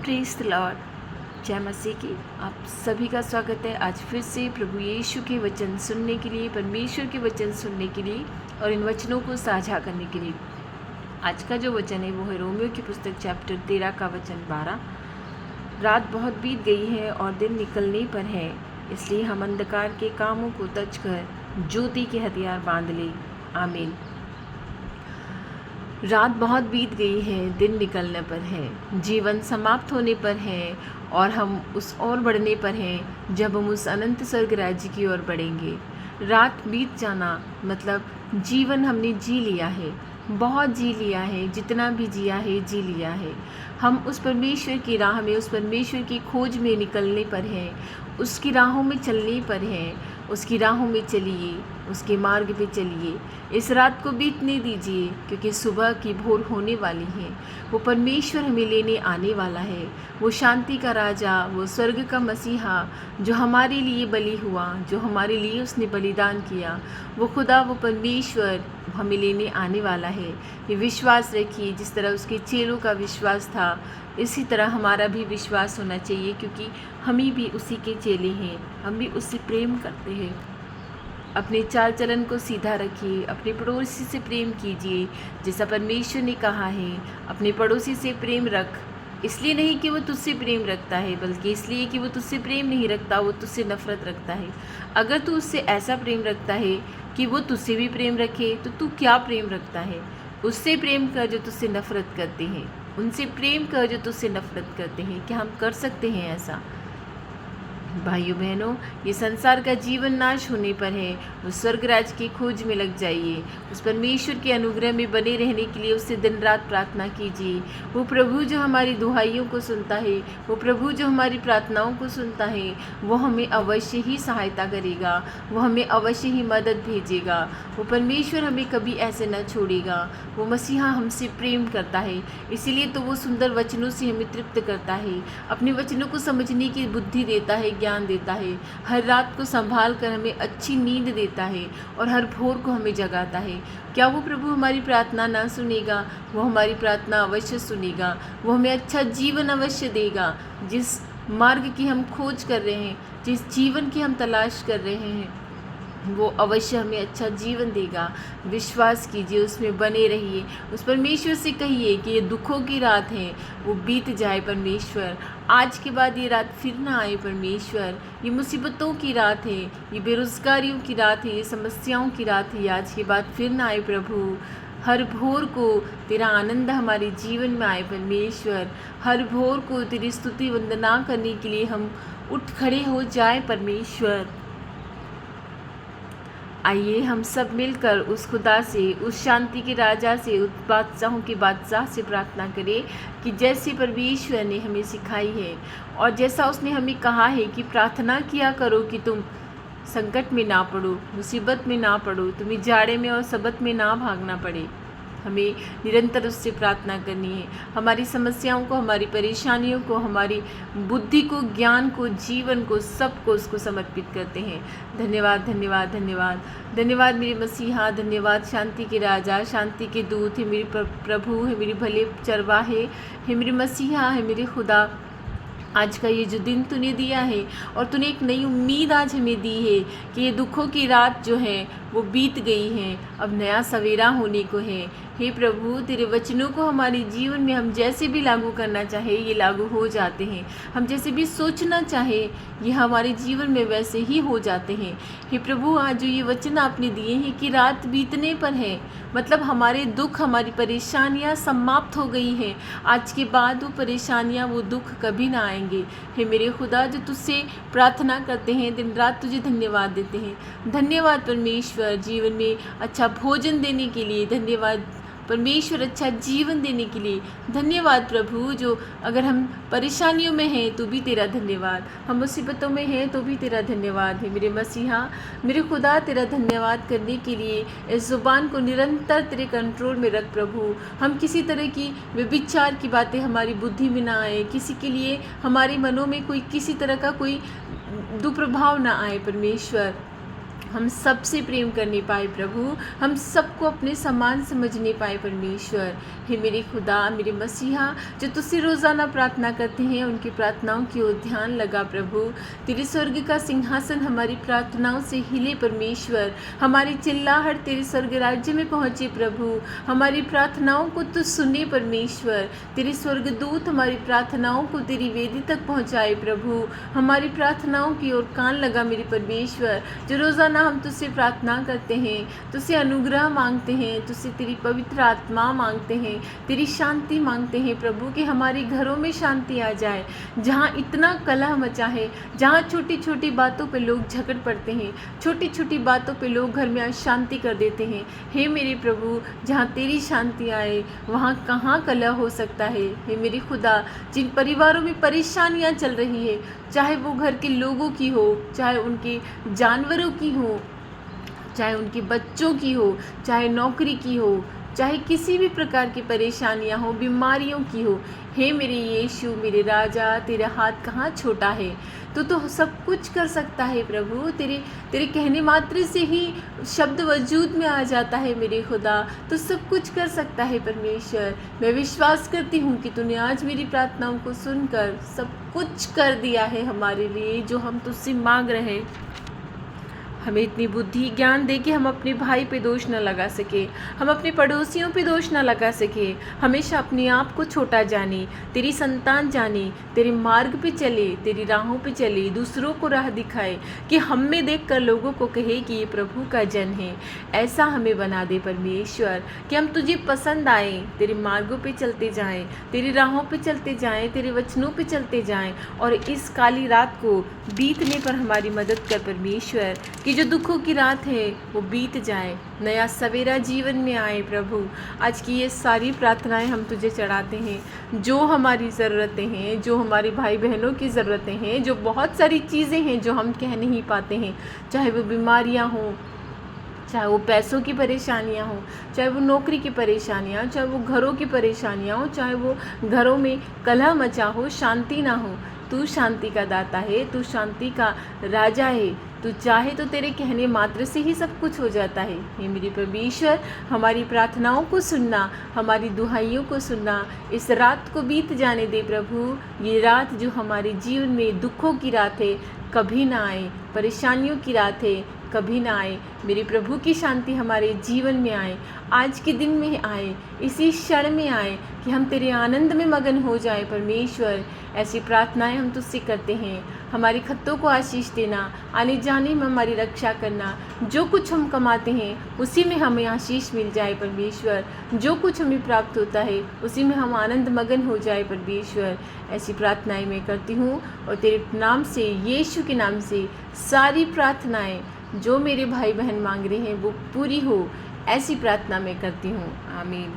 Praise the Lord. जय मसीह की आप सभी का स्वागत है आज फिर से प्रभु यीशु के वचन सुनने के लिए, परमेश्वर के वचन सुनने के लिए और इन वचनों को साझा करने के लिए। आज का जो वचन है वो है रोमियो की पुस्तक चैप्टर 13 का वचन 12। रात बहुत बीत गई है और दिन निकलने पर है, इसलिए हम अंधकार के कामों को तज कर ज्योति के हथियार बांध लें। आमीन। रात बहुत बीत गई है, दिन निकलने पर है, जीवन समाप्त होने पर है और हम उस ओर बढ़ने पर हैं जब हम उस अनंत स्वर्ग राज्य की ओर बढ़ेंगे। रात बीत जाना मतलब जीवन हमने जी लिया है, बहुत जी लिया है, जितना भी जिया है जी लिया है। हम उस परमेश्वर की राह में, उस परमेश्वर की खोज में निकलने पर हैं, उसकी राहों में चलने पर हैं। उसकी राहों में चलिए, उसके मार्ग पे चलिए। इस रात को बीतने दीजिए, क्योंकि सुबह की भोर होने वाली है। वो परमेश्वर हमें लेने आने वाला है, वो शांति का राजा, वो स्वर्ग का मसीहा जो हमारे लिए बलि हुआ, जो हमारे लिए उसने बलिदान किया, वो खुदा, वो परमेश्वर हमें लेने आने वाला है। ये विश्वास रखिए, जिस तरह उसके चेलों का विश्वास था इसी तरह हमारा भी विश्वास होना चाहिए, क्योंकि हम ही भी उसी के चेले हैं, हम भी उससे प्रेम करते हैं। अपने चाल चलन को सीधा रखिए, अपने पड़ोसी से प्रेम कीजिए, जैसा परमेश्वर ने कहा है अपने पड़ोसी से प्रेम रख। इसलिए नहीं कि वो तुझसे प्रेम रखता है, बल्कि इसलिए कि वो तुझसे प्रेम नहीं रखता, वो तुझसे नफरत रखता है। अगर तू उससे ऐसा प्रेम रखता है कि वो तुझसे भी प्रेम रखे, तो तू क्या प्रेम रखता है? उससे प्रेम कर जो तुझसे नफरत करते हैं, उनसे प्रेम कर जो तुझसे नफरत करते हैं। क्या हम कर सकते हैं ऐसा? भाइयों बहनों, ये संसार का जीवन नाश होने पर है, उस स्वर्ग राज की खोज में लग जाइए। उस परमेश्वर के अनुग्रह में बने रहने के लिए उससे दिन रात प्रार्थना कीजिए। वो प्रभु जो हमारी दुहाइयों को सुनता है, वो प्रभु जो हमारी प्रार्थनाओं को सुनता है, वो हमें अवश्य ही सहायता करेगा, वो हमें अवश्य ही मदद भेजेगा। वो परमेश्वर हमें कभी ऐसे न छोड़ेगा। वो मसीहा हमसे प्रेम करता है, इसीलिए तो वो सुंदर वचनों से हमें तृप्त करता है, अपने वचनों को समझने की बुद्धि देता है, ज्ञान देता है, हर रात को संभाल कर हमें अच्छी नींद देता है और हर भोर को हमें जगाता है। क्या वो प्रभु हमारी प्रार्थना ना सुनेगा? वो हमारी प्रार्थना अवश्य सुनेगा। वो हमें अच्छा जीवन अवश्य देगा। जिस मार्ग की हम खोज कर रहे हैं, जिस जीवन की हम तलाश कर रहे हैं, वो अवश्य हमें अच्छा जीवन देगा। विश्वास कीजिए, उसमें बने रहिए। उस परमेश्वर से कहिए कि ये दुखों की रात है, वो बीत जाए परमेश्वर। आज के बाद ये रात फिर ना आए परमेश्वर। ये मुसीबतों की रात है, ये बेरोज़गारियों की रात है, ये समस्याओं की रात है, आज के बाद फिर ना आए प्रभु। हर भोर को तेरा आनंद हमारे जीवन में आए परमेश्वर। हर भोर को तेरी स्तुति वंदना करने के लिए हम उठ खड़े हो जाए परमेश्वर। आइए हम सब मिलकर उस खुदा से, उस शांति के राजा से, उस बादशाहों के बादशाह से प्रार्थना करें कि जैसे परमेश्वर ने हमें सिखाई है और जैसा उसने हमें कहा है कि प्रार्थना किया करो कि तुम संकट में ना पड़ो, मुसीबत में ना पड़ो, तुम्हें जाड़े में और सबत में ना भागना पड़े। हमें निरंतर उससे प्रार्थना करनी है। हमारी समस्याओं को, हमारी परेशानियों को, हमारी बुद्धि को, ज्ञान को, जीवन को, सबको उसको समर्पित करते हैं। धन्यवाद, धन्यवाद, धन्यवाद, धन्यवाद मेरे मसीहा, धन्यवाद शांति के राजा, शांति के दूत है, मेरे प्रभु है, मेरे भले चरवाहे है, मेरे मसीहा है, मेरे खुदा। आज का ये जो दिन तूने दिया है और तूने एक नई उम्मीद आज हमें दी है कि ये दुखों की रात जो है वो बीत गई है, अब नया सवेरा होने को है। हे प्रभु, तेरे वचनों को हमारे जीवन में हम जैसे भी लागू करना चाहे ये लागू हो जाते हैं। हम जैसे भी सोचना चाहे ये हमारे जीवन में वैसे ही हो जाते हैं। हे प्रभु, आज जो ये वचन आपने दिए हैं कि रात बीतने पर है, मतलब हमारे दुख, हमारी परेशानियां समाप्त हो गई हैं। आज के बाद वो परेशानियां, वो दुख कभी ना आएंगे। हे मेरे खुदा, जो तुझसे प्रार्थना करते हैं, दिन रात तुझे धन्यवाद देते हैं। धन्यवाद परमेश्वर, जीवन में अच्छा भोजन देने के लिए। धन्यवाद परमेश्वर, अच्छा जीवन देने के लिए। धन्यवाद प्रभु, जो अगर हम परेशानियों में हैं तो भी तेरा धन्यवाद, हम मुसीबतों में हैं तो भी तेरा धन्यवाद है। मेरे मसीहा, मेरे खुदा, तेरा धन्यवाद करने के लिए इस ज़ुबान को निरंतर तेरे कंट्रोल में रख प्रभु। हम किसी तरह की व्यभिचार की बातें हमारी बुद्धि में ना आए, किसी के लिए हमारे मनों में कोई किसी तरह का कोई दुप्रभाव ना आए परमेश्वर। हम सबसे प्रेम कर नहीं पाए प्रभु, हम सबको अपने समान समझ नहीं पाए परमेश्वर। हे मेरे खुदा, मेरे मसीहा, जो तुझसे रोज़ाना प्रार्थना करते हैं उनकी प्रार्थनाओं की ओर ध्यान लगा प्रभु। तेरे स्वर्ग का सिंहासन हमारी प्रार्थनाओं से हिले परमेश्वर, हमारी चिल्लाहट तेरे स्वर्ग राज्य में पहुँचे प्रभु, हमारी प्रार्थनाओं को तू सुने परमेश्वर। तेरे स्वर्गदूत हमारी प्रार्थनाओं को तेरी वेदी तक पहुँचाए प्रभु, हमारी प्रार्थनाओं की ओर कान लगा मेरे परमेश्वर। जो रोज़ाना हम तुझसे प्रार्थना करते हैं, तुझसे अनुग्रह मांगते हैं, तुझसे तेरी पवित्र आत्मा मांगते हैं, तेरी शांति मांगते हैं प्रभु, कि हमारे घरों में शांति आ जाए। जहाँ इतना कलह मचा है, जहाँ छोटी छोटी बातों पे लोग झगड़ पड़ते हैं, छोटी छोटी बातों पे लोग घर में अशांति कर देते हैं, हे मेरे प्रभु, जहाँ तेरी शांति आए वहाँ कहाँ कलह हो सकता है। हे मेरे खुदा, जिन परिवारों में परेशानियाँ चल रही है, चाहे वो घर के लोगों की हो, चाहे उनके जानवरों की हो, चाहे उनके बच्चों की हो, चाहे नौकरी की हो, चाहे किसी भी प्रकार की परेशानियां हो, बीमारियों की हो, हे मेरे यीशु, मेरे राजा, तेरा हाथ कहाँ छोटा है। तो सब कुछ कर सकता है प्रभु, तेरे कहने मात्र से ही शब्द वजूद में आ जाता है मेरे खुदा, तो सब कुछ कर सकता है परमेश्वर। मैं विश्वास करती हूँ कि तूने आज मेरी प्रार्थनाओं को सुनकर सब कुछ कर दिया है हमारे लिए जो हम तुझसे मांग रहे हैं। हमें इतनी बुद्धि ज्ञान दे कि हम अपने भाई पे दोष न लगा सके, हम अपने पड़ोसियों पे दोष न लगा सके, हमेशा अपने आप को छोटा जाने, तेरी संतान जाने, तेरे मार्ग पे चले, तेरी राहों पे चले, दूसरों को राह दिखाए, कि हम में देख कर लोगों को कहे कि ये प्रभु का जन है। ऐसा हमें बना दे परमेश्वर, कि हम तुझे पसंद आए, तेरे मार्गों पे चलते जाएं, तेरी राहों पे चलते जाएं, तेरे वचनों पे चलते जाएं, और इस काली रात को बीतने पर हमारी मदद कर परमेश्वर, कि जो दुखों की रात है वो बीत जाए, नया सवेरा जीवन में आए प्रभु। आज की ये सारी प्रार्थनाएं हम तुझे चढ़ाते हैं, जो हमारी ज़रूरतें हैं, जो हमारे भाई बहनों की ज़रूरतें हैं, जो बहुत सारी चीज़ें हैं जो हम कह नहीं पाते हैं, चाहे वो बीमारियां हों, चाहे वो पैसों की परेशानियां हों, चाहे वो नौकरी की परेशानियां, चाहे वो घरों की परेशानियां हों, चाहे वो घरों में कलह मचा हो, शांति ना हो। तू शांति का दाता है, तू शांति का राजा है, तू चाहे तो तेरे कहने मात्र से ही सब कुछ हो जाता है। हे मेरे परमेश्वर, हमारी प्रार्थनाओं को सुनना, हमारी दुहाइयों को सुनना, इस रात को बीत जाने दे प्रभु। ये रात जो हमारे जीवन में दुखों की रात है कभी ना आए, परेशानियों की रात है कभी ना आए। मेरे प्रभु की शांति हमारे जीवन में आए, आज के दिन में आए, इसी क्षण में आए, कि हम तेरे आनंद में मगन हो जाए परमेश्वर। ऐसी प्रार्थनाएं हम तुझसे करते हैं। हमारी खत्तों को आशीष देना, आने जाने में हमारी रक्षा करना, जो कुछ हम कमाते हैं उसी में हमें आशीष मिल जाए परमेश्वर, जो कुछ हमें प्राप्त होता है उसी में हम आनंद मगन हो जाए परमेश्वर। ऐसी प्रार्थनाएं मैं करती हूँ, और तेरे नाम से, यीशु के नाम से, सारी प्रार्थनाएं जो मेरे भाई बहन मांग रहे हैं वो पूरी हो, ऐसी प्रार्थना मैं करती हूँ। आमीन।